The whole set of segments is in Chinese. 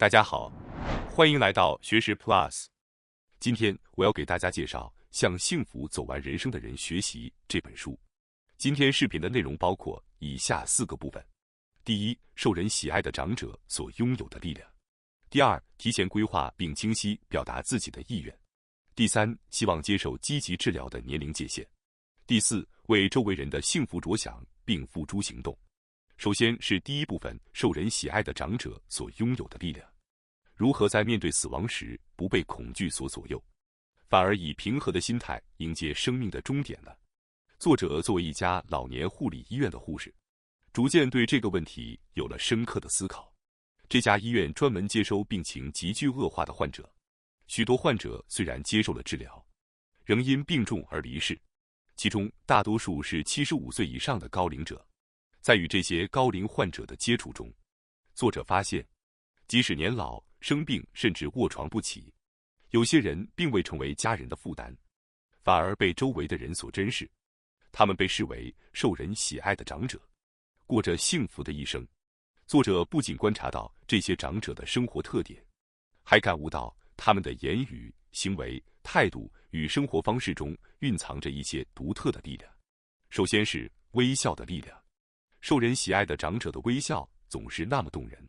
大家好，欢迎来到学识 Plus。今天我要给大家介绍《向幸福走完人生的人学习》这本书。今天视频的内容包括以下4个部分：第一，受人喜爱的长者所拥有的力量；第二，提前规划并清晰表达自己的意愿；第三，希望接受积极治疗的年龄界限；第四，为周围人的幸福着想并付诸行动。首先是第一部分，受人喜爱的长者所拥有的力量。如何在面对死亡时不被恐惧所左右，反而以平和的心态迎接生命的终点呢？作者作为一家老年护理医院的护士，逐渐对这个问题有了深刻的思考。这家医院专门接收病情急剧恶化的患者，许多患者虽然接受了治疗，仍因病重而离世，其中大多数是75岁以上的高龄者。在与这些高龄患者的接触中，作者发现，即使年老、生病甚至卧床不起，有些人并未成为家人的负担，反而被周围的人所珍视。他们被视为受人喜爱的长者，过着幸福的一生。作者不仅观察到这些长者的生活特点，还感悟到他们的言语、行为、态度与生活方式中蕴藏着一些独特的力量。首先是微笑的力量。受人喜爱的长者的微笑总是那么动人，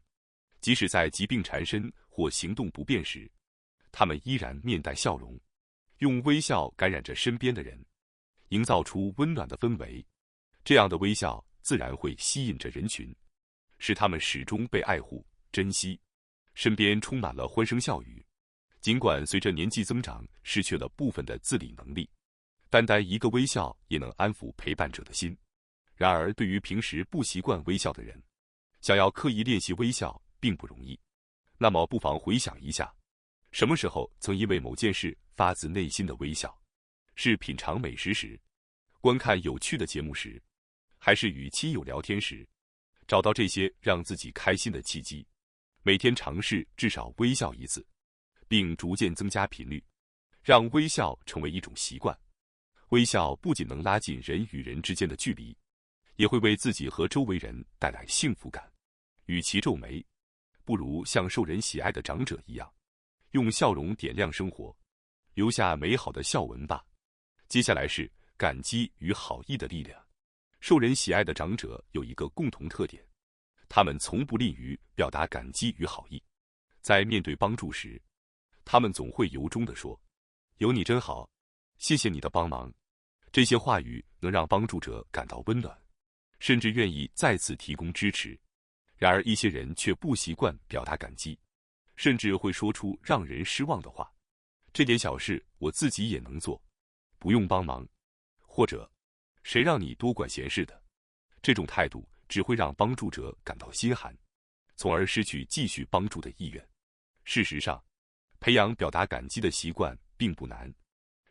即使在疾病缠身或行动不便时，他们依然面带笑容，用微笑感染着身边的人，营造出温暖的氛围。这样的微笑自然会吸引着人群，使他们始终被爱护、珍惜，身边充满了欢声笑语。尽管随着年纪增长失去了部分的自理能力，单单一个微笑也能安抚陪伴者的心。然而，对于平时不习惯微笑的人，想要刻意练习微笑并不容易。那么，不妨回想一下，什么时候曾因为某件事发自内心的微笑？是品尝美食时，观看有趣的节目时，还是与亲友聊天时？找到这些让自己开心的契机，每天尝试至少微笑一次，并逐渐增加频率，让微笑成为一种习惯。微笑不仅能拉近人与人之间的距离，也会为自己和周围人带来幸福感。与其皱眉，不如像受人喜爱的长者一样，用笑容点亮生活，留下美好的笑纹吧。接下来是感激与好意的力量。受人喜爱的长者有一个共同特点，他们从不吝于表达感激与好意。在面对帮助时，他们总会由衷地说：“有你真好，谢谢你的帮忙。”这些话语能让帮助者感到温暖，甚至愿意再次提供支持。然而，一些人却不习惯表达感激，甚至会说出让人失望的话。这点小事我自己也能做，不用帮忙。或者，谁让你多管闲事的？这种态度只会让帮助者感到心寒，从而失去继续帮助的意愿。事实上，培养表达感激的习惯并不难，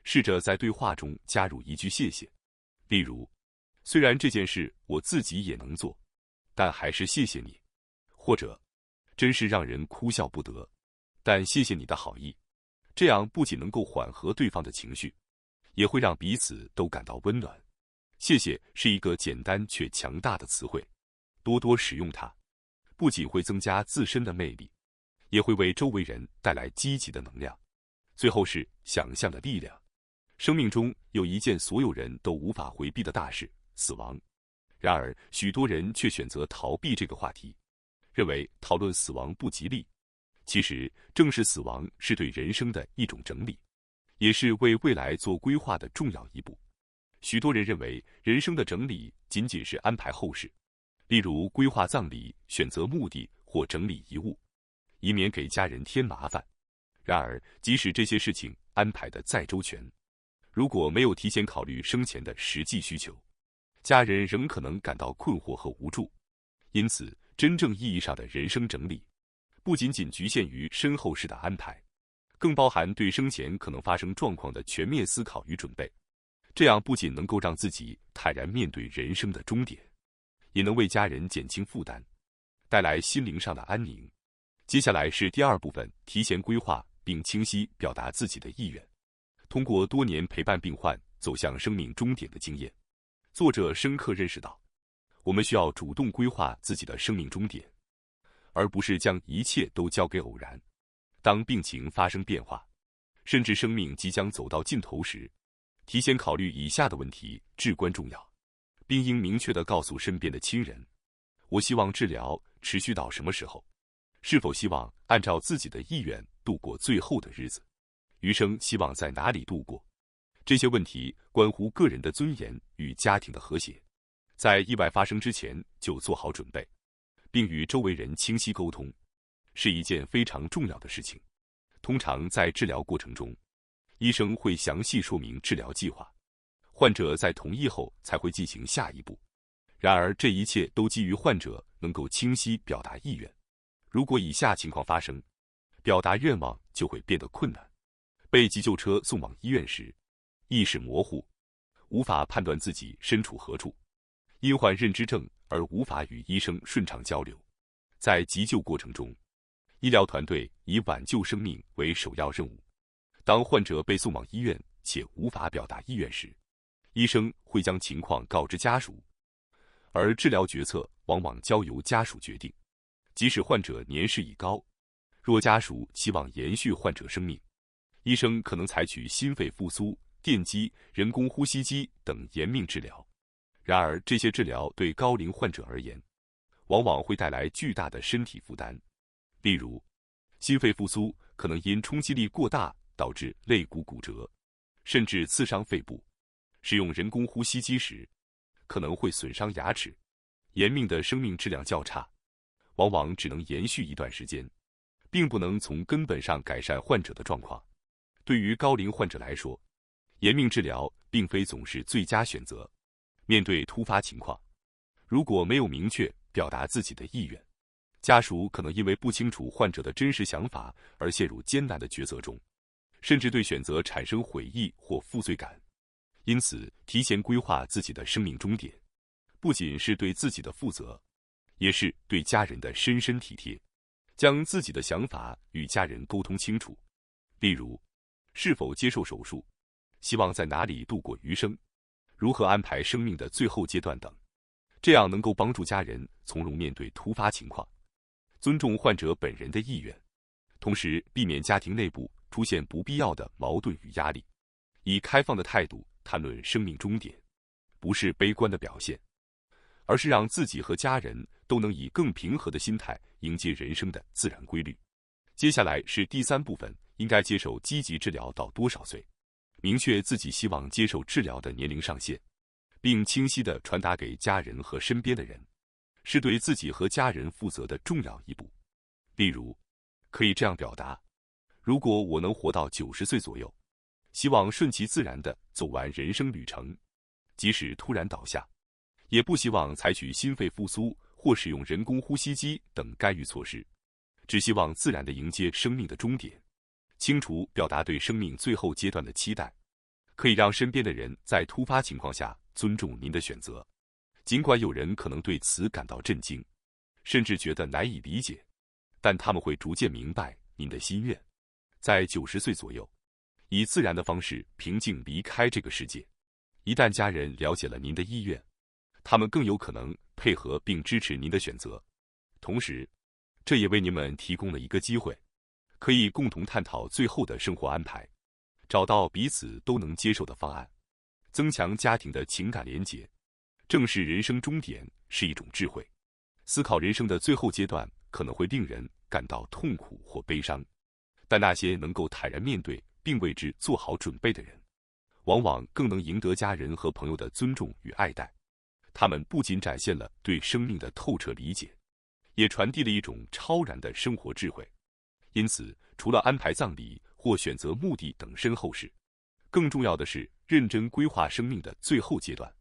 试着在对话中加入一句谢谢。例如，虽然这件事我自己也能做，但还是谢谢你。或者，真是让人哭笑不得，但谢谢你的好意。这样不仅能够缓和对方的情绪，也会让彼此都感到温暖。谢谢是一个简单却强大的词汇，多多使用它，不仅会增加自身的魅力，也会为周围人带来积极的能量。最后是想象的力量。生命中有一件所有人都无法回避的大事——死亡。然而，许多人却选择逃避这个话题，认为讨论死亡不吉利。其实，正视死亡是对人生的一种整理，也是为未来做规划的重要一步。许多人认为，人生的整理仅仅是安排后事，例如规划葬礼、选择墓地或整理遗物，以免给家人添麻烦。然而，即使这些事情安排得再周全，如果没有提前考虑生前的实际需求，家人仍可能感到困惑和无助。因此，真正意义上的人生整理，不仅仅局限于身后事的安排，更包含对生前可能发生状况的全面思考与准备。这样不仅能够让自己坦然面对人生的终点，也能为家人减轻负担，带来心灵上的安宁。接下来是第二部分，提前规划并清晰表达自己的意愿。通过多年陪伴病患走向生命终点的经验，作者深刻认识到，我们需要主动规划自己的生命终点，而不是将一切都交给偶然。当病情发生变化，甚至生命即将走到尽头时，提前考虑以下的问题至关重要，并应明确地告诉身边的亲人：我希望治疗持续到什么时候？是否希望按照自己的意愿度过最后的日子？余生希望在哪里度过？这些问题关乎个人的尊严与家庭的和谐。在意外发生之前就做好准备，并与周围人清晰沟通，是一件非常重要的事情。通常在治疗过程中，医生会详细说明治疗计划，患者在同意后才会进行下一步。然而，这一切都基于患者能够清晰表达意愿。如果以下情况发生，表达愿望就会变得困难。被急救车送往医院时，意识模糊，无法判断自己身处何处，因患认知症而无法与医生顺畅交流。在急救过程中，医疗团队以挽救生命为首要任务。当患者被送往医院且无法表达意愿时，医生会将情况告知家属，而治疗决策往往交由家属决定。即使患者年事已高，若家属希望延续患者生命，医生可能采取心肺复苏、电击、人工呼吸机等延命治疗。然而，这些治疗对高龄患者而言，往往会带来巨大的身体负担。例如，心肺复苏可能因冲击力过大导致肋骨骨折，甚至刺伤肺部；使用人工呼吸机时，可能会损伤牙齿。延命的生命质量较差，往往只能延续一段时间，并不能从根本上改善患者的状况。对于高龄患者来说，延命治疗并非总是最佳选择。面对突发情况，如果没有明确表达自己的意愿，家属可能因为不清楚患者的真实想法而陷入艰难的抉择中，甚至对选择产生悔意或负罪感。因此，提前规划自己的生命终点，不仅是对自己的负责，也是对家人的深深体贴。将自己的想法与家人沟通清楚，例如，是否接受手术，希望在哪里度过余生，如何安排生命的最后阶段等，这样能够帮助家人从容面对突发情况。尊重患者本人的意愿，同时避免家庭内部出现不必要的矛盾与压力。以开放的态度谈论生命终点，不是悲观的表现，而是让自己和家人都能以更平和的心态迎接人生的自然规律。接下来是第3部分，应该接受积极治疗到多少岁？明确自己希望接受治疗的年龄上限，并清晰地传达给家人和身边的人，是对自己和家人负责的重要一步。例如，可以这样表达：如果我能活到90岁左右，希望顺其自然地走完人生旅程，即使突然倒下，也不希望采取心肺复苏或使用人工呼吸机等干预措施，只希望自然地迎接生命的终点。清楚表达对生命最后阶段的期待，可以让身边的人在突发情况下尊重您的选择。尽管有人可能对此感到震惊，甚至觉得难以理解，但他们会逐渐明白您的心愿，在90岁左右，以自然的方式平静离开这个世界。一旦家人了解了您的意愿，他们更有可能配合并支持您的选择。同时，这也为你们提供了一个机会，可以共同探讨最后的生活安排，找到彼此都能接受的方案，增强家庭的情感连结。正视人生终点是一种智慧。思考人生的最后阶段可能会令人感到痛苦或悲伤，但那些能够坦然面对并为之做好准备的人，往往更能赢得家人和朋友的尊重与爱戴。他们不仅展现了对生命的透彻理解，也传递了一种超然的生活智慧。因此，除了安排葬礼或选择墓地等身后事，更重要的是认真规划生命的最后阶段，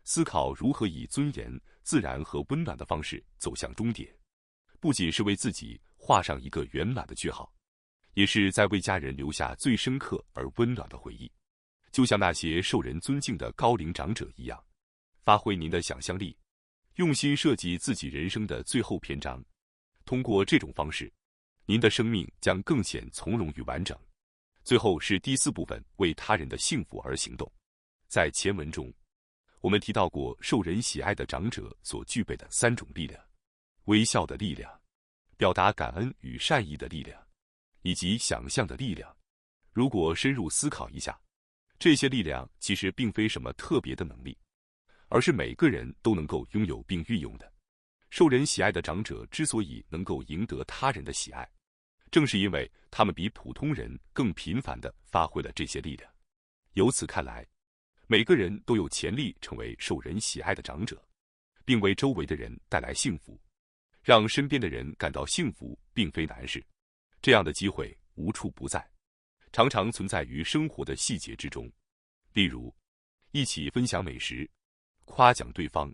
思考如何以尊严、自然和温暖的方式走向终点。不仅是为自己画上一个圆满的句号，也是在为家人留下最深刻而温暖的回忆。就像那些受人尊敬的高龄长者一样，发挥您的想象力，用心设计自己人生的最后篇章。通过这种方式，您的生命将更显从容与完整。最后是第4部分，为他人的幸福而行动。在前文中，我们提到过受人喜爱的长者所具备的3种力量：微笑的力量、表达感恩与善意的力量，以及想象的力量。如果深入思考一下，这些力量其实并非什么特别的能力，而是每个人都能够拥有并运用的。受人喜爱的长者之所以能够赢得他人的喜爱，正是因为他们比普通人更频繁地发挥了这些力量。由此看来，每个人都有潜力成为受人喜爱的长者，并为周围的人带来幸福。让身边的人感到幸福并非难事，这样的机会无处不在，常常存在于生活的细节之中。例如，一起分享美食，夸奖对方，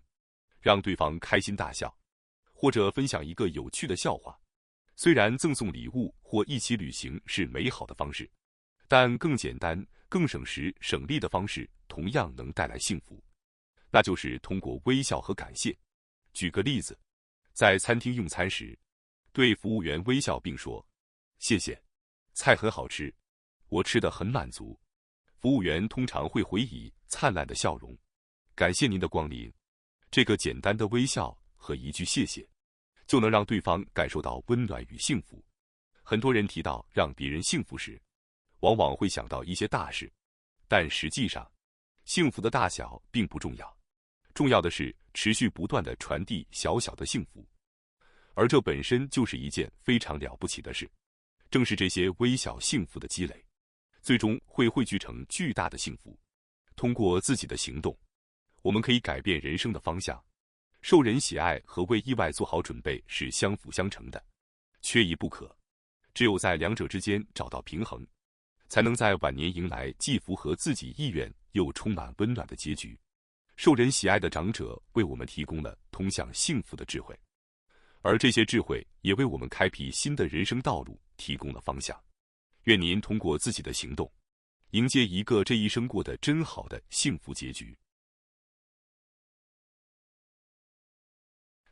让对方开心大笑，或者分享一个有趣的笑话。虽然赠送礼物或一起旅行是美好的方式，但更简单、更省时省力的方式同样能带来幸福，那就是通过微笑和感谢。举个例子，在餐厅用餐时，对服务员微笑并说：“谢谢，菜很好吃，我吃得很满足。”服务员通常会回以灿烂的笑容：“感谢您的光临。”这个简单的微笑和一句谢谢，就能让对方感受到温暖与幸福。很多人提到让别人幸福时，往往会想到一些大事，但实际上，幸福的大小并不重要，重要的是持续不断地传递小小的幸福，而这本身就是一件非常了不起的事。正是这些微小幸福的积累，最终会汇聚成巨大的幸福。通过自己的行动，我们可以改变人生的方向。受人喜爱和为意外做好准备是相辅相成的，缺一不可。只有在两者之间找到平衡，才能在晚年迎来既符合自己意愿又充满温暖的结局。受人喜爱的长者为我们提供了通向幸福的智慧，而这些智慧也为我们开辟新的人生道路提供了方向。愿您通过自己的行动，迎接一个这一生过得真好的幸福结局。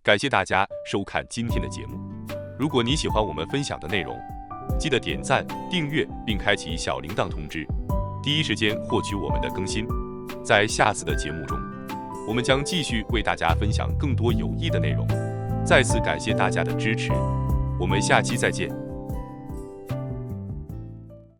感谢大家收看今天的节目。如果你喜欢我们分享的内容，记得点赞、订阅并开启小铃铛通知，第一时间获取我们的更新。在下次的节目中，我们将继续为大家分享更多有益的内容。再次感谢大家的支持，我们下期再见。